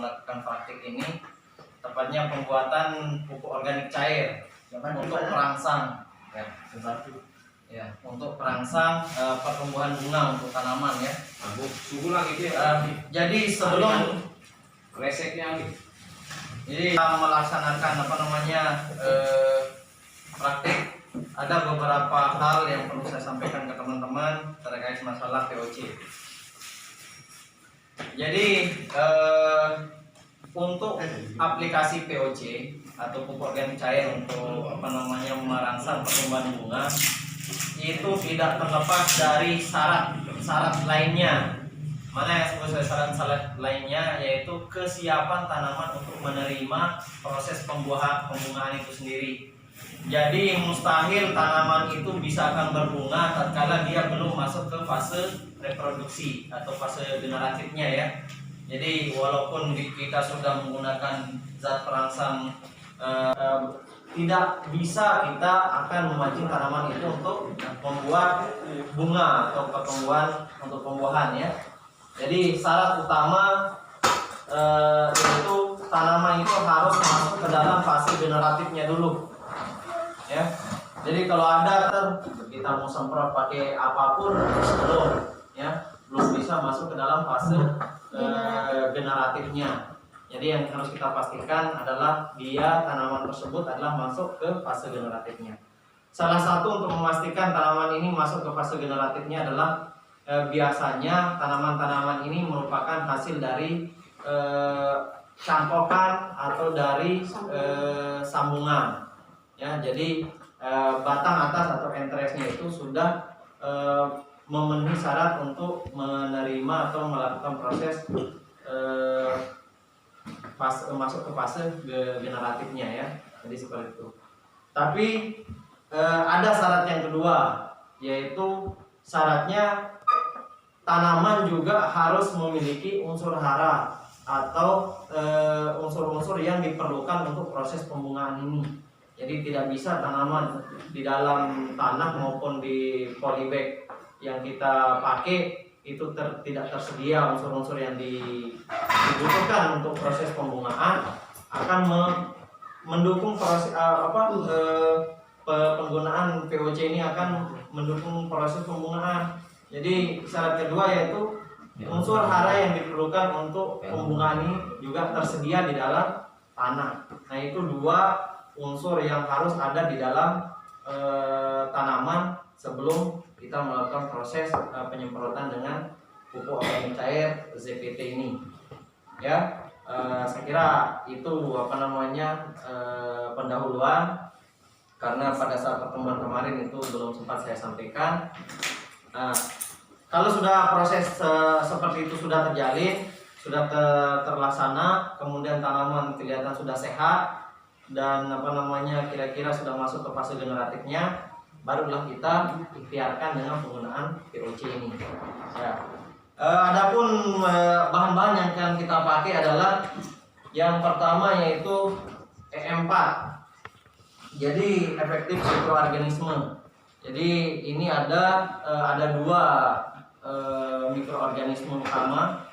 melakukan praktik ini, tepatnya pembuatan pupuk organik cair untuk perangsang, untuk perangsang pertumbuhan bunga untuk tanaman ya. Jadi sebelum reseknya jadi kita melaksanakan praktik, ada beberapa hal yang perlu saya sampaikan ke teman-teman terkait masalah POC. Jadi untuk aplikasi POC atau pupuk organik cair untuk merangsang pertumbuhan bunga itu tidak terlepas dari syarat lainnya. Mana yang disebut syarat lainnya, yaitu kesiapan tanaman untuk menerima proses pembungaan itu sendiri. Jadi mustahil tanaman itu bisa akan berbunga tatkala dia belum masuk ke fase reproduksi atau fase generatifnya ya. Jadi walaupun kita sudah menggunakan zat perangsang, tidak bisa kita akan memancing tanaman itu untuk membuat bunga atau pertumbuhan untuk pembuahan ya. Jadi syarat utama yaitu tanaman itu harus masuk ke dalam fase generatifnya dulu ya. Jadi kalau ada kita mau semprot pakai apapun belum bisa masuk ke dalam fase generatifnya. Jadi yang harus kita pastikan adalah tanaman tersebut adalah masuk ke fase generatifnya. Salah satu untuk memastikan tanaman ini masuk ke fase generatifnya adalah biasanya tanaman-tanaman ini merupakan hasil dari cangkokan atau dari sambungan ya. Jadi batang atas atau entresnya itu sudah memenuhi syarat untuk menerima atau melakukan proses masuk ke fase generatifnya ya. Jadi seperti itu. Tapi ada syarat yang kedua, yaitu syaratnya tanaman juga harus memiliki unsur hara atau unsur-unsur yang diperlukan untuk proses pembungaan ini. Jadi tidak bisa tanaman di dalam tanah maupun di polybag yang kita pakai itu tidak tersedia unsur-unsur yang dibutuhkan untuk proses pembungaan, akan mendukung proses penggunaan POC ini akan mendukung proses pembungaan. Jadi syarat kedua yaitu unsur hara yang diperlukan untuk pembungaan ini juga tersedia di dalam tanah. Nah itu dua unsur yang harus ada di dalam tanaman sebelum kita melakukan proses penyemprotan dengan pupuk organik cair ZPT ini ya. Saya kira itu pendahuluan, karena pada saat pertemuan kemarin itu belum sempat saya sampaikan. Kalau sudah proses seperti itu sudah terjalin, sudah terlaksana, kemudian tanaman kelihatan sudah sehat dan kira-kira sudah masuk ke fase generatifnya, barulah kita ikhtiarkan dengan penggunaan POC ini ya. Adapun bahan-bahan yang akan kita pakai adalah yang pertama yaitu E4. Jadi efektif mikroorganisme. Jadi ini ada dua mikroorganisme utama,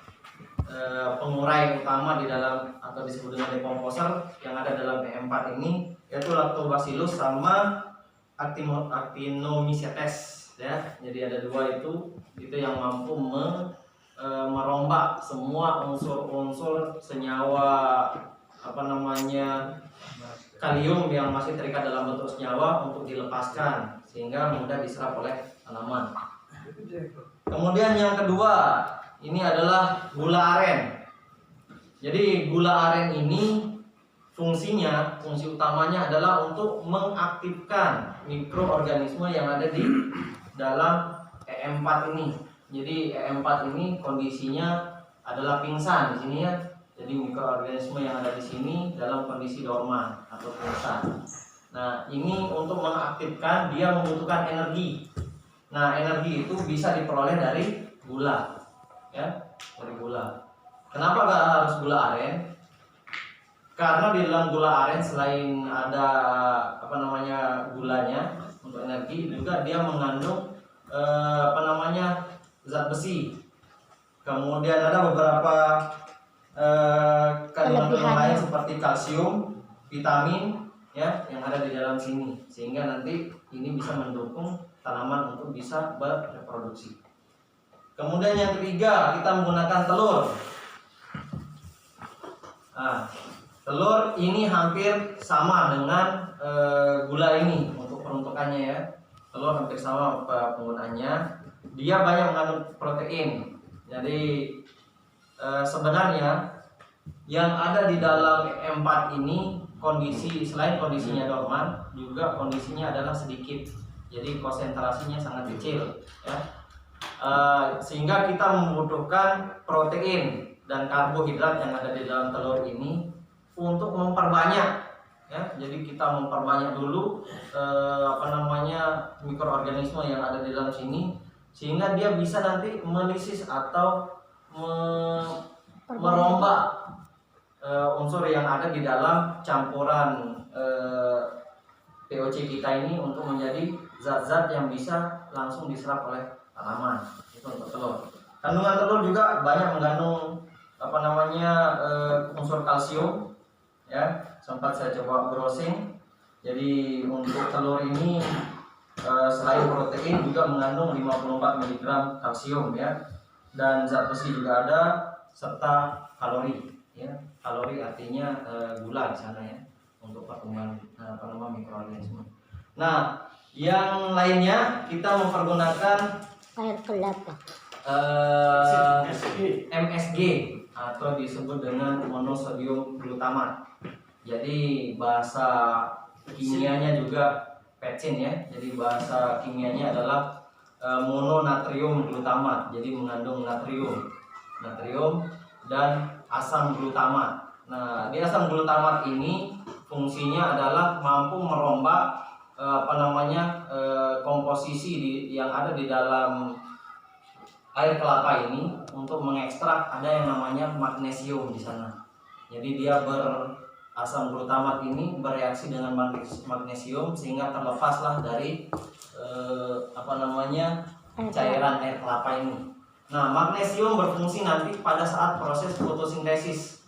pengurai utama di dalam atau disebut dengan dekomposer yang ada dalam E4 ini, yaitu Lactobacillus sama Actinomycetes ya. Jadi ada dua itu yang mampu merombak semua unsur-unsur senyawa kalium yang masih terikat dalam bentuk senyawa untuk dilepaskan sehingga mudah diserap oleh tanaman. Kemudian yang kedua ini adalah gula aren. Jadi gula aren ini fungsi utamanya adalah untuk mengaktifkan mikroorganisme yang ada di dalam E4 ini. Jadi E4 ini kondisinya adalah pingsan di sini ya. Jadi mikroorganisme yang ada di sini dalam kondisi dorman atau pingsan. Nah, ini untuk mengaktifkan dia membutuhkan energi. Nah, energi itu bisa diperoleh dari gula ya, dari gula. Kenapa gak harus gula aren? Karena di dalam gula aren selain ada gulanya untuk energi, juga dia mengandung zat besi. Kemudian ada beberapa kandungan lain seperti kalsium, vitamin ya yang ada di dalam sini, sehingga nanti ini bisa mendukung tanaman untuk bisa bereproduksi. Kemudian yang ketiga, kita menggunakan telur. Nah, telur ini hampir sama dengan gula ini untuk peruntukannya ya. Telur hampir sama penggunaannya. Dia banyak mengandung protein. Jadi sebenarnya yang ada di dalam E4 ini selain kondisinya dorman, juga kondisinya adalah sedikit. Jadi konsentrasinya sangat kecil ya. Sehingga kita membutuhkan protein dan karbohidrat yang ada di dalam telur ini untuk memperbanyak ya. Jadi kita memperbanyak dulu mikroorganisme yang ada di dalam sini, sehingga dia bisa nanti melisis atau merombak unsur yang ada di dalam campuran POC kita ini untuk menjadi zat-zat yang bisa langsung diserap oleh tanaman. Itu untuk telur. Kandungan telur juga banyak mengandung unsur kalsium ya. Sempat saya coba browsing. Jadi untuk telur ini selain protein juga mengandung 54 mg kalsium ya. Dan zat besi juga ada, serta kalori ya. Kalori artinya gula di sana ya, untuk pertumbuhan mikroorganisme. Nah, yang lainnya kita mempergunakan air kelapa, MSG atau disebut dengan monosodium glutamat. Jadi bahasa kimianya juga pecin ya. Jadi bahasa kimianya adalah mononatrium glutamat. Jadi mengandung natrium dan asam glutamat. Nah, di asam glutamat ini fungsinya adalah mampu merombak komposisi yang ada di dalam air kelapa ini untuk mengekstrak ada yang namanya magnesium di sana. Jadi dia asam glutamat ini bereaksi dengan magnesium sehingga terlepaslah dari cairan air kelapa ini. Nah, magnesium berfungsi nanti pada saat proses fotosintesis.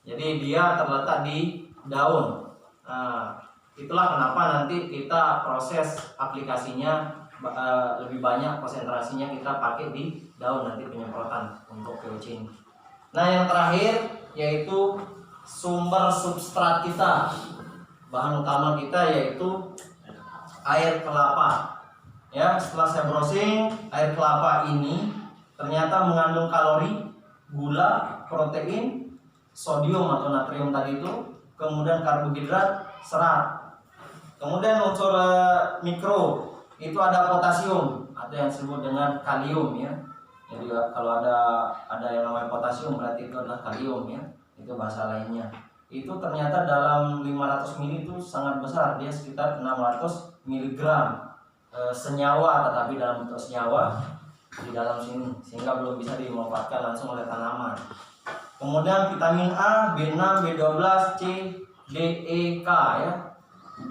Jadi dia terletak di daun. Nah, itulah kenapa nanti kita proses aplikasinya lebih banyak konsentrasinya kita pakai di daun nanti penyemprotan untuk POC ini. Nah, yang terakhir yaitu sumber substrat kita. Bahan utama kita yaitu air kelapa. Ya, setelah saya browsing, air kelapa ini ternyata mengandung kalori, gula, protein, sodium atau natrium tadi itu, kemudian karbohidrat, serat. Kemudian unsur mikro itu ada potasium atau yang disebut dengan kalium ya. Jadi kalau ada yang namanya potasium berarti itu adalah kalium ya. Itu bahasa lainnya. Itu ternyata dalam 500 ml itu sangat besar, dia sekitar 600 mg senyawa, tetapi dalam bentuk senyawa di dalam sini sehingga belum bisa dimanfaatkan langsung oleh tanaman. Kemudian vitamin A, B6, B12, C, D, E, K ya.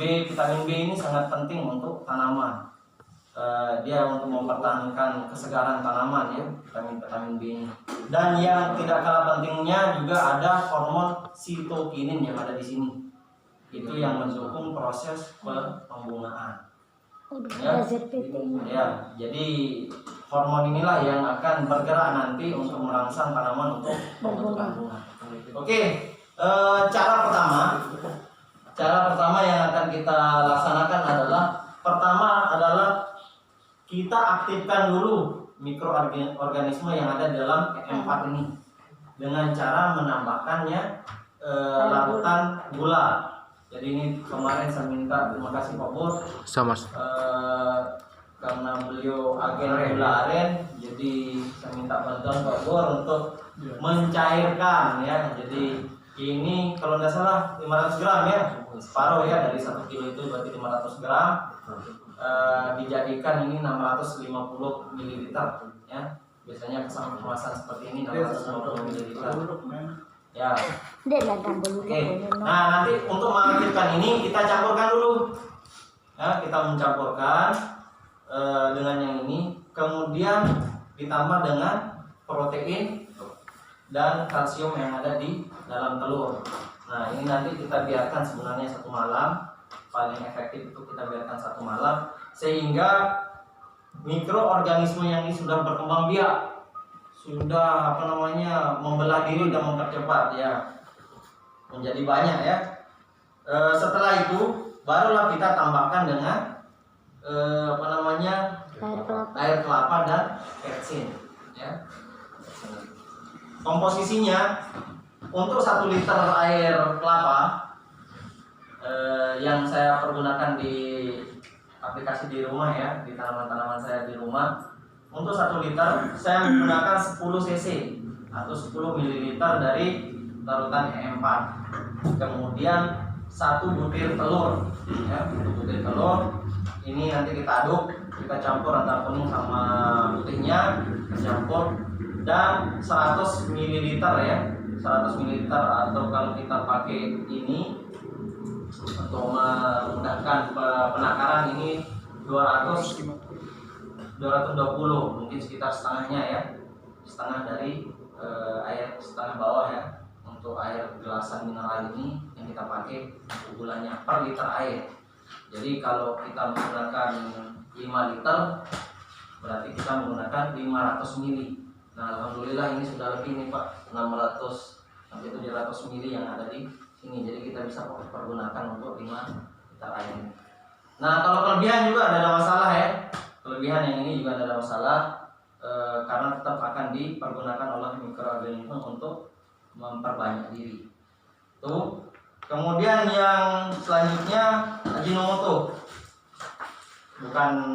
Vitamin B ini sangat penting untuk tanaman. Dia untuk mempertahankan kesegaran tanaman ya, vitamin B ini. Dan yang tidak kalah pentingnya juga ada hormon sitokinin yang ada di sini. Itu yang mendukung proses pembungaan. Ya, jadi hormon inilah yang akan bergerak nanti untuk merangsang tanaman untuk pembentukan bunga. Oke, cara pertama yang akan kita laksanakan adalah kita aktifkan dulu mikroorganisme yang ada dalam E4 ini dengan cara menambahkannya larutan gula. Jadi ini kemarin saya minta, terima kasih Pak Bur, karena beliau agen gula aren, jadi saya minta bantuan Pak Bur untuk mencairkan ya. Jadi ini kalau tidak salah 500 gram ya, separuh ya dari 1 kilo itu berarti 500 gram. Dijadikan ini 650 ml ya. Biasanya kemasan seperti ini 650 ml. Ya. Oke. Nah, nanti untuk mengaktifkan ini kita campurkan dulu. Ya, kita mencampurkan dengan yang ini, kemudian ditambah dengan protein dan kalsium yang ada di dalam telur. Nah, ini nanti kita biarkan sebenarnya 1 malam. Paling efektif itu kita biarkan 1 malam sehingga mikroorganisme yang ini sudah berkembang biak, sudah membelah diri dan mempercepat ya, menjadi banyak ya. Setelah itu barulah kita tambahkan dengan air kelapa dan vetsin ya. Komposisinya untuk 1 liter air kelapa yang saya pergunakan di aplikasi di rumah ya, di tanaman-tanaman saya di rumah, untuk 1 liter saya menggunakan 10 cc atau 10 ml dari larutan E4. Kemudian 1 butir telur ya, 1 butir telur ini nanti kita aduk, kita campur antara penuh sama putihnya, kita campur, dan 100 ml ya, 100 ml atau kalau kita pakai ini untuk memudahkan penakaran ini 220, mungkin sekitar setengahnya ya, setengah dari air setengah bawah ya, untuk air gelasan mineral ini yang kita pakai gulanya per liter air. Jadi kalau kita menggunakan 5 liter berarti kita menggunakan 500 ml. Nah, alhamdulillah ini sudah lebih nih Pak, 600 sampai 700 ml yang ada di sini. Jadi kita bisa pergunakan untuk 5 liter air. Nah, kalau kelebihan juga ada masalah ya. Kelebihan yang ini juga ada masalah karena tetap akan dipergunakan oleh mikroorganisme untuk memperbanyak diri. Tuh. Kemudian yang selanjutnya Ajinomoto.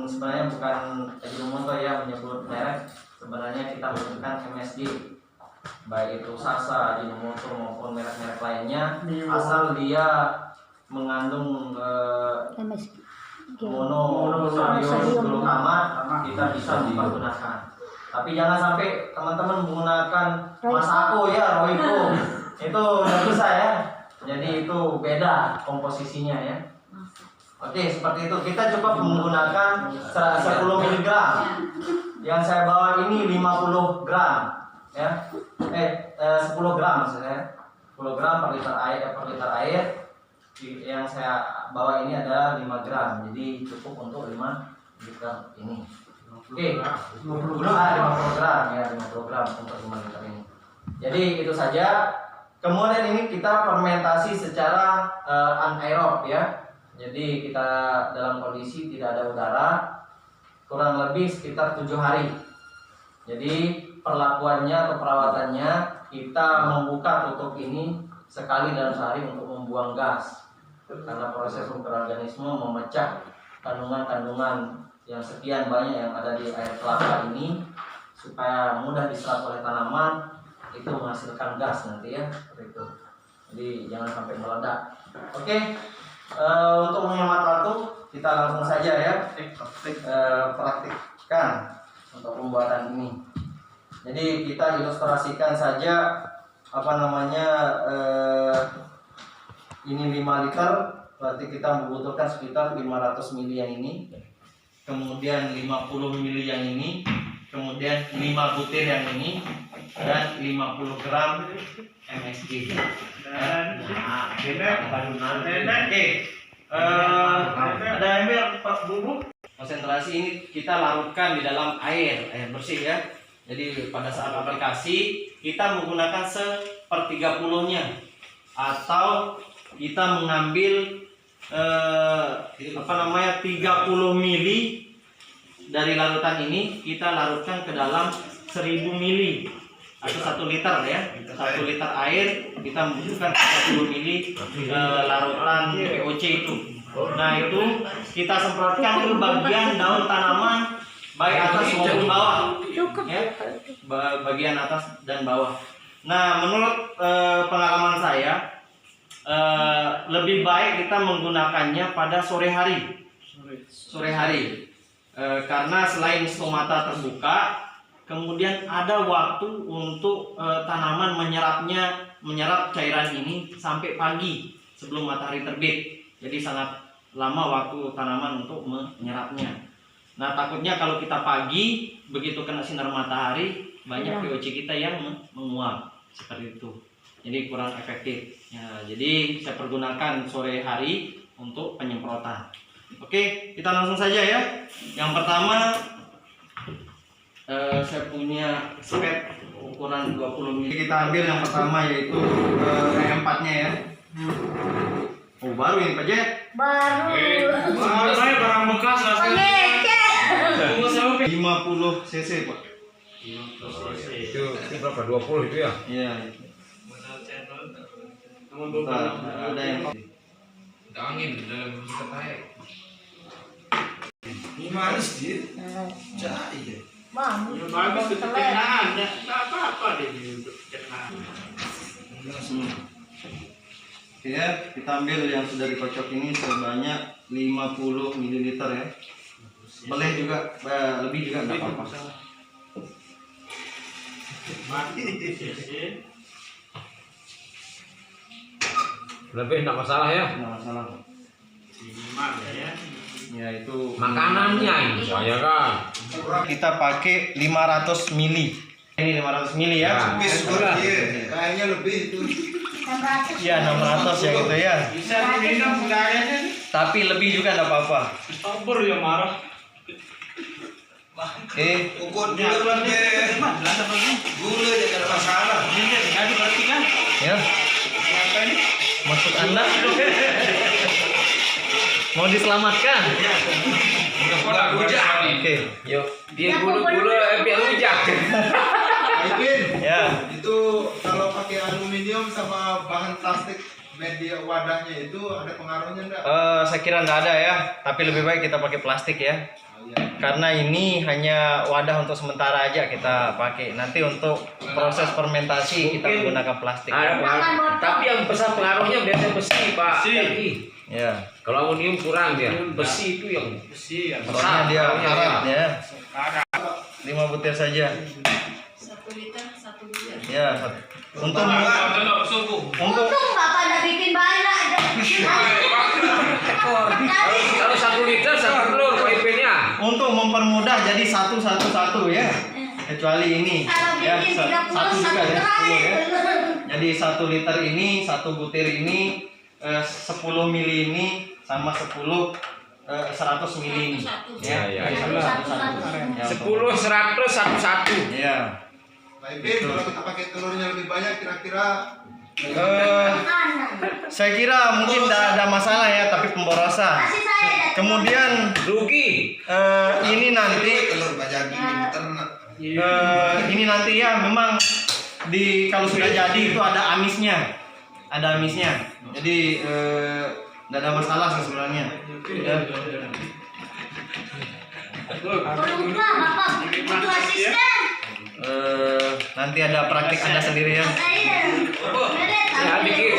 Sebenarnya bukan Ajinomoto ya menyebut merek. Sebenarnya kita menggunakan MSG, baik itu Sasa, Ajinomoto maupun merek-merek lainnya, asal dia mengandung monosodium glutamate kita bisa dipergunakan. Tapi jangan sampai teman-teman menggunakan Masako ya, Royco itu nggak bisa ya. Jadi itu beda komposisinya ya. Oke, seperti itu. Kita cukup menggunakan 10 mg. Yang saya bawa ini 50 gram ya. 10 gram maksudnya. 10 gram per liter air. Yang saya bawa ini adalah 5 gram. Jadi cukup untuk 5 liter ini. Oke, 50 gram ya, 50 gram untuk 5 liter ini. Jadi itu saja. Kemudian ini kita fermentasi secara anaerob ya. Jadi kita dalam kondisi tidak ada udara, kurang lebih sekitar 7 hari. Jadi perlakuannya atau perawatannya, kita membuka tutup ini sekali dalam sehari untuk membuang gas. Karena proses mikroorganisme memecah kandungan-kandungan yang sekian banyak yang ada di air kelapa ini supaya mudah diserap oleh tanaman, itu menghasilkan gas nanti ya, seperti itu. Jadi jangan sampai meledak. Oke, untuk menghemat waktu kita langsung saja ya praktikkan untuk pembuatan ini. Jadi kita ilustrasikan saja ini 5 liter, berarti kita membutuhkan sekitar 500 ml yang ini, kemudian 50 ml yang ini, kemudian 5 butir yang ini, dan 50 gram MSG. Ada ember bubuk. Konsentrasi ini kita larutkan di dalam air bersih ya. Jadi pada saat aplikasi kita menggunakan 1/30-nya, atau kita mengambil 30 ml dari larutan ini, kita larutkan ke dalam 1000 ml atau 1 liter ya. 1 liter air kita membutuhkan 30 ml larutan POC itu. Nah, itu kita semprotkan ke bagian daun tanaman, baik atas maupun bawah ya, bagian atas dan bawah. Nah, menurut pengalaman saya, lebih baik kita menggunakannya pada sore hari. Karena selain stomata terbuka, kemudian ada waktu untuk tanaman menyerap cairan ini sampai pagi sebelum matahari terbit. Jadi sangat lama waktu tanaman untuk menyerapnya. Nah, takutnya kalau kita pagi begitu kena sinar matahari, banyak POC kita yang menguap. seperti itu. Jadi kurang efektif. Ya, jadi saya pergunakan sore hari untuk penyemprotan. Oke, kita langsung saja ya. Yang pertama saya punya spet ukuran 20 mili. Kita ambil yang pertama yaitu E4-nya ya. Oh, baru ini Pak Jet? Baru. Saya barang bekas Pengecek. 50 cc Pak. itu berapa? 20 itu ya? Iya. Bentar, ada yang Angin dalam musik kaya. Gimana sih? Cai. Mam. Bagus untuk kenaan, tidak apa-apa deh untuk kenaan. Oke ya, kita ambil yang sudah dikocok ini sebanyak 50 ml ya. Boleh juga lebih juga nggak apa-apa. Mati. Lebih enggak masalah ya? Nggak masalah. Minimal ya. Ya itu Makanannya ini saya kan. kita pakai 500 ml. Ini 500 ml ya. Kayaknya lebih itu. 600. Iya 600 ya gitu ya. Bisa diminum kayaknya. Tapi lebih juga nggak apa-apa. Stopper yang marah. Oke. Ukur dulu deh. Gula ya ada masalah. Ini tadi berarti kan? Ya. Apa ini? Maksud Anda mau diselamatkan? Udah hujak nih. Oke, yuk. Dia gula biar hujak. Ipin, Ya. itu kalau pakai aluminium sama bahan plastik media wadahnya itu ada pengaruhnya enggak? Saya kira nggak ada ya, tapi lebih baik kita pakai plastik ya. Karena ini hanya wadah untuk sementara aja kita pakai. Nanti untuk proses fermentasi kita menggunakan plastik. Ada pengaruh. Tapi yang besar pengaruhnya biasanya besi, Pak. Besi. Jadi, Ya. kalau aluminium kurang dia. Besi itu yang Besi ya. Soalnya dia pengaruhnya karat ya. Karat. 5 butir saja. 1 liter 1 butir. Ya. Untuk subuh. untuk Untung Bapak udah bikin banyak. kalau 1 liter 1 telur PP-nya. untuk mempermudah jadi satu ya. Kecuali ini Kalau ya bikin 30 satu juga ya 10 ya. terakhir. Jadi 1 liter ini 1 butir ini 10 mili ini sama 10 100 mili ini. Ya, ya, ya. Satu. Ya, 10 100 1 Iya. Nah, Ipin, kalau kita pakai telurnya lebih banyak kira-kira Saya kira mungkin tidak ada masalah ya, tapi pemborosan. Kasih saya. Kemudian rugi. ini nanti telur bajagi ternak. ini nanti ya memang kalau sudah jadi itu ada amisnya. Ada amisnya. Jadi tidak ada masalah sih sebenarnya. Ya. Lupa Bapak butuh asisten. Nanti ada praktik Anda sendiri ya. Ya, dikit.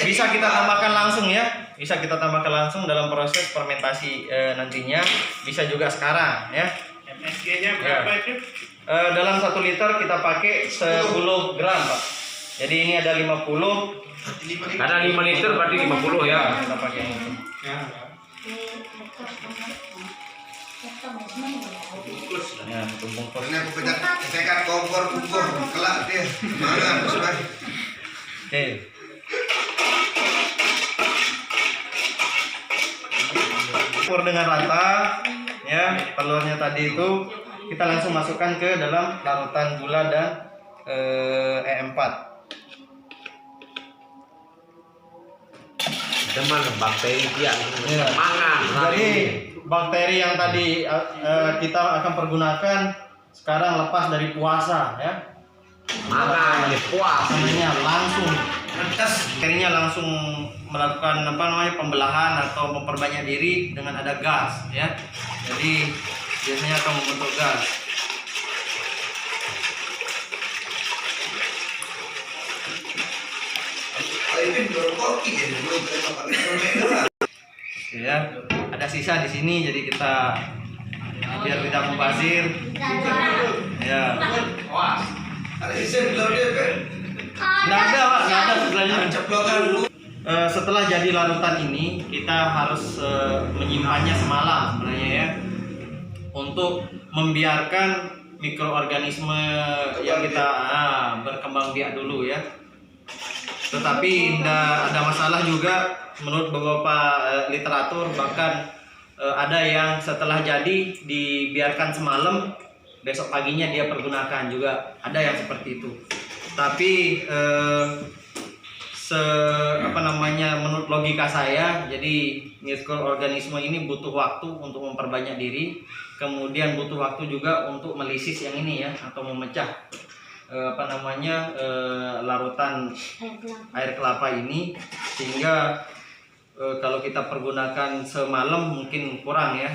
Bisa kita tambahkan langsung ya. Bisa kita tambahkan langsung dalam proses fermentasi nantinya. Bisa juga sekarang ya. MSG-nya berapa itu? Dalam 1 liter kita pakai 10 gram Pak. Jadi ini ada 50. Karena 5 liter berarti 50 ya. Kita pakai ini. Ya, tumpung kos. Ini aku pecat kompor kumpul kelak dia. Mana Usman? Oke. Campur dengan rata ya telurnya tadi itu kita langsung masukkan ke dalam larutan gula dan E4. Teman bakteri dia Ya. mangan. Jadi bakteri yang tadi kita akan pergunakan sekarang lepas dari puasa ya. Mangan puas. Namanya langsung bakterinya langsung melakukan pembelahan atau memperbanyak diri dengan ada gas ya. Jadi biasanya akan membentuk gas. Ya, ada sisa di sini jadi kita biar tidak mubazir. Ya. Ada isin telur dia, Ipin. Nggak ada Pak, nggak ada sebenarnya. Setelah jadi larutan ini kita harus menyimpannya semalam sebenarnya ya, untuk membiarkan mikroorganisme yang kita berkembang biak dulu ya. Tetapi tidak ada masalah juga menurut beberapa literatur, bahkan ada yang setelah jadi dibiarkan semalam, besok paginya dia pergunakan juga, ada yang seperti itu. Tapi menurut logika saya, jadi mikroorganisme ini butuh waktu untuk memperbanyak diri, kemudian butuh waktu juga untuk melisis yang ini ya, atau memecah larutan air kelapa ini, sehingga kalau kita pergunakan semalam mungkin kurang ya.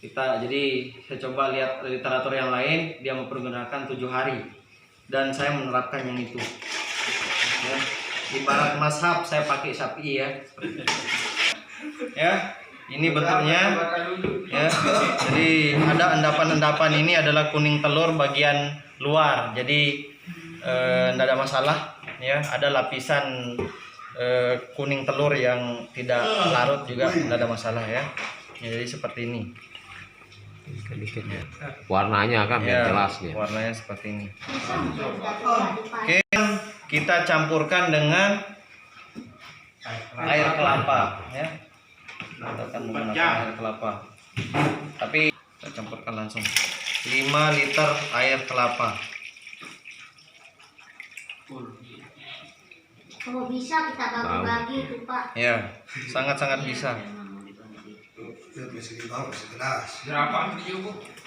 Jadi saya coba lihat literatur yang lain, dia mempergunakan 7 hari, dan saya menerapkan yang itu ya. Ibarat mazhab saya pakai Syafi'i ya. Ya, ini bentuknya ya. Jadi ada endapan-endapan, ini adalah kuning telur bagian luar, jadi tidak ada masalah ya. Ada lapisan kuning telur yang tidak larut juga, tidak ada masalah ya. Jadi seperti ini. Warnanya kan Ya, jelas ya. warnanya seperti ini. Oke, kita campurkan dengan air kelapa ya. Kita akan menggunakan air kelapa, tapi kita campurkan langsung 5 liter air kelapa. Kalau bisa kita bagi-bagi tuh Pak. Ya, sangat-sangat bisa.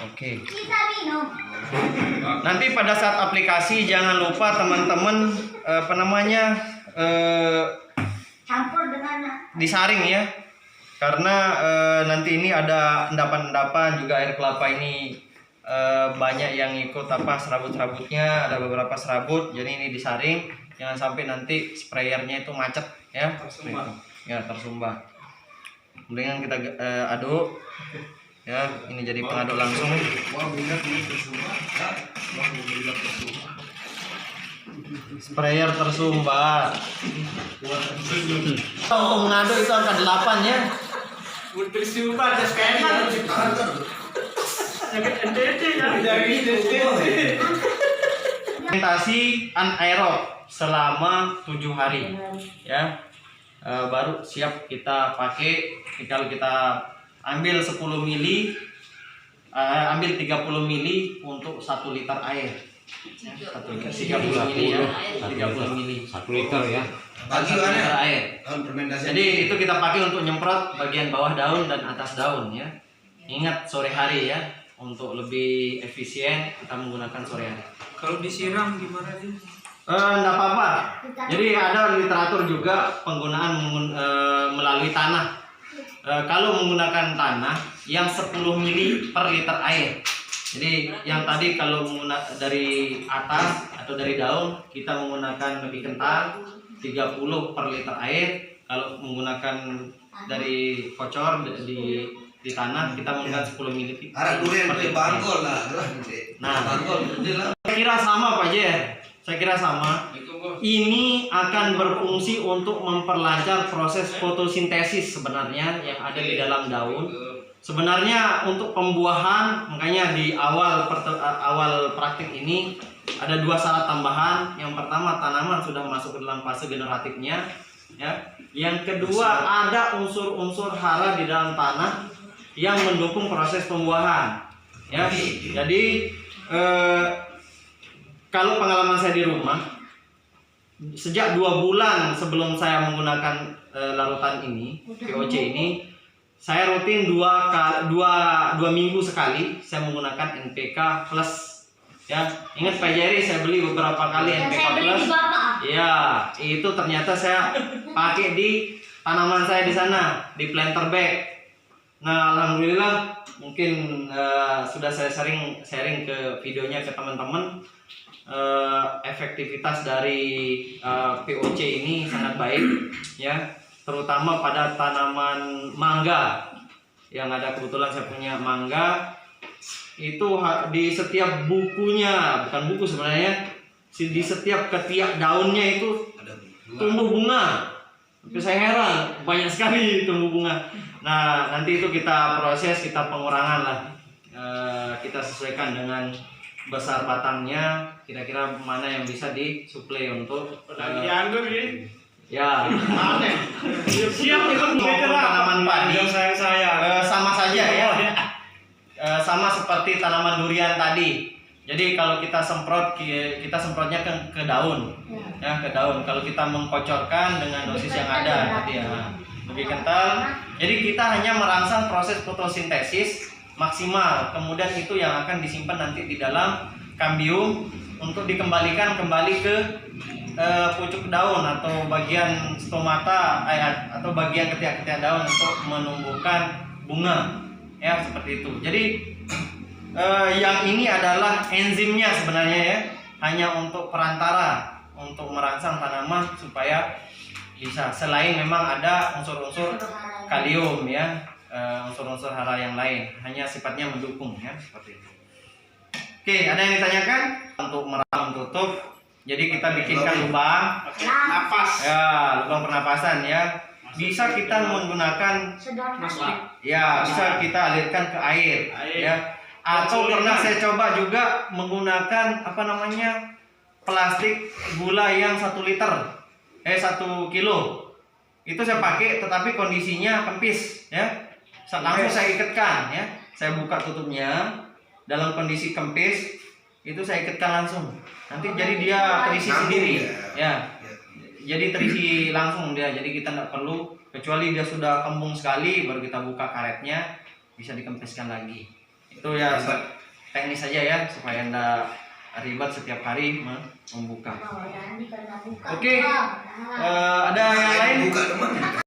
Oke. Kita minum. Nanti pada saat aplikasi jangan lupa teman-teman Campur dengan disaring ya, karena nanti ini ada endapan-endapan juga air kelapa ini, banyak yang ikut serabut-serabutnya, ada beberapa serabut, jadi ini disaring, jangan sampai nanti sprayernya itu macet ya, tersumbat. Mendingan kita aduk ya, ini jadi pengaduk langsung. Sprayer tersumbat. Untuk mengaduk itu angka 8 ya. Fermentasi anaerob selama 7 hari ya. Baru siap kita pakai. Kalau kita ambil 10 mili, ambil 30 mili untuk 1 liter air. 30 mili ya, 30 mili 1 liter ya. Bagi 1 mana? liter air. Fermentasi. Jadi itu kita pakai untuk nyemprot bagian bawah daun dan atas daun ya. Ingat sore hari ya, untuk lebih efisien kita menggunakan sore hari. Kalau disiram gimana sih? Enggak apa-apa. Jadi ada literatur juga penggunaan melalui tanah. Kalau menggunakan tanah yang 10 mili per liter air. Jadi yang tadi kalau menggunakan dari atas atau dari daun, kita menggunakan lebih kental 30 per liter air. Kalau menggunakan dari kocor di tanah, kita menggunakan 10 mili Harap durian per beli liter air. bangkol lah. Nah, Bangkol gede lah. saya kira sama Pak Jer. Saya kira sama. Ini akan berfungsi untuk memperlancar proses fotosintesis sebenarnya yang ada di dalam daun. Sebenarnya untuk pembuahan, makanya di awal praktik ini ada 2 syarat tambahan. Yang pertama, tanaman sudah masuk ke dalam fase generatifnya ya. Yang kedua, ada unsur-unsur hara di dalam tanah yang mendukung proses pembuahan ya. Jadi kalau pengalaman saya di rumah, sejak 2 bulan sebelum saya menggunakan larutan ini, POC ini, saya rutin 2 minggu sekali saya menggunakan NPK plus ya. Ingat Pak Jerry, saya beli beberapa kali yang NPK saya beli plus. di Bapak. Ya, itu ternyata saya pakai di tanaman saya di sana, di planter bag. Nah, alhamdulillah mungkin sudah saya sharing ke videonya ke teman-teman. Efektivitas dari POC ini sangat baik ya, terutama pada tanaman mangga yang ada. Kebetulan saya punya mangga itu di setiap bukunya, bukan buku sebenarnya, di setiap ketiak daunnya itu tumbuh bunga. Tapi saya heran, banyak sekali tumbuh bunga. Nah, nanti itu kita proses, kita pengurangan lah, kita sesuaikan dengan besar batangnya, kira-kira mana yang bisa disuplai untuk Lagi anu ini. ya Aneh. Siap ikut maupun tanaman padi. saya. Sama saja ya. Sama seperti tanaman durian tadi. Jadi kalau kita semprotnya ke daun, ya ke daun. Kalau kita mengkocorkan dengan dosis yang ada, nanti ya lebih kental. Jadi kita hanya merangsang proses fotosintesis maksimal. Kemudian itu yang akan disimpan nanti di dalam kambium untuk dikembalikan kembali ke pucuk daun atau bagian stomata atau bagian ketiak-ketiak daun untuk menumbuhkan bunga. Ya seperti itu. Jadi yang ini adalah enzimnya sebenarnya ya, hanya untuk perantara untuk merangsang tanaman supaya bisa. Selain memang ada unsur-unsur kalium ya, unsur-unsur hara yang lain, hanya sifatnya mendukung ya seperti itu. Oke, ada yang ditanyakan untuk meram tutup? Jadi kita bikinkan lubang, Napas. ya lubang pernapasan ya. Bisa kita menggunakan Sederhana. ya, bisa kita alirkan ke air, ya. Atau pernah saya coba juga menggunakan plastik gula yang 1 liter, 1 kilo. Itu saya pakai, tetapi kondisinya kempis, ya. Langsung saya ikatkan, ya. Saya buka tutupnya, dalam kondisi kempis, itu saya ikatkan langsung. Nanti jadi dia terisi sendiri, ya. Jadi terisi langsung dia, jadi kita nggak perlu, kecuali dia sudah kembung sekali, baru kita buka karetnya, bisa dikempiskan lagi. Itu ya teknis saja ya, supaya Anda ribet setiap hari membuka. Oh, dan ini karena buka. Oke. Ada yang lain? Buka teman.